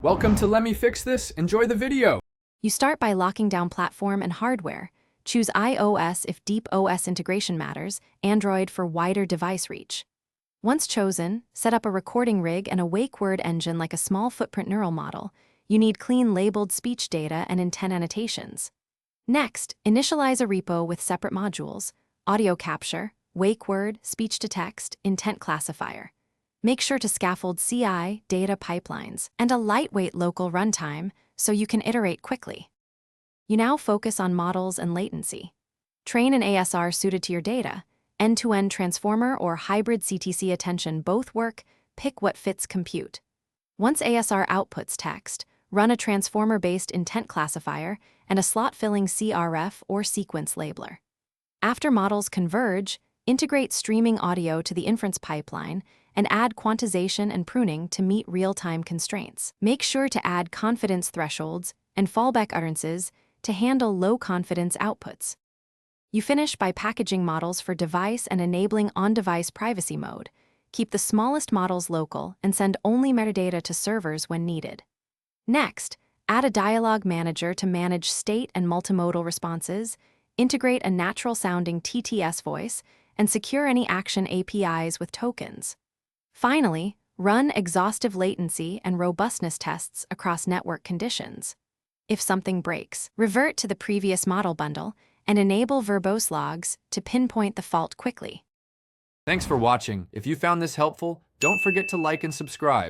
Welcome to Let Me Fix This. Enjoy the video. You start by locking down platform and hardware. Choose iOS if deep OS integration matters, Android for wider device reach. Once chosen, set up a recording rig and a wake word engine like a small footprint neural model. You need clean labeled speech data and intent annotations. Next, initialize a repo with separate modules: audio capture, wake word, speech-to-text, intent classifier. Make sure to scaffold CI, data pipelines, and a lightweight local runtime so you can iterate quickly. You now focus on models and latency. Train an ASR suited to your data. End-to-end transformer or hybrid CTC attention both work. Pick what fits compute. Once ASR outputs text, run a transformer-based intent classifier and a slot-filling CRF or sequence labeler. After models converge, integrate streaming audio to the inference pipeline and add quantization and pruning to meet real-time constraints. Make sure to add confidence thresholds and fallback utterances to handle low-confidence outputs. You finish by packaging models for device and enabling on-device privacy mode. Keep the smallest models local and send only metadata to servers when needed. Next, add a dialogue manager to manage state and multimodal responses, integrate a natural-sounding TTS voice, and secure any action APIs with tokens. Finally, run exhaustive latency and robustness tests across network conditions. If something breaks, revert to the previous model bundle and enable verbose logs to pinpoint the fault quickly. Thanks for watching. If you found this helpful, don't forget to like and subscribe.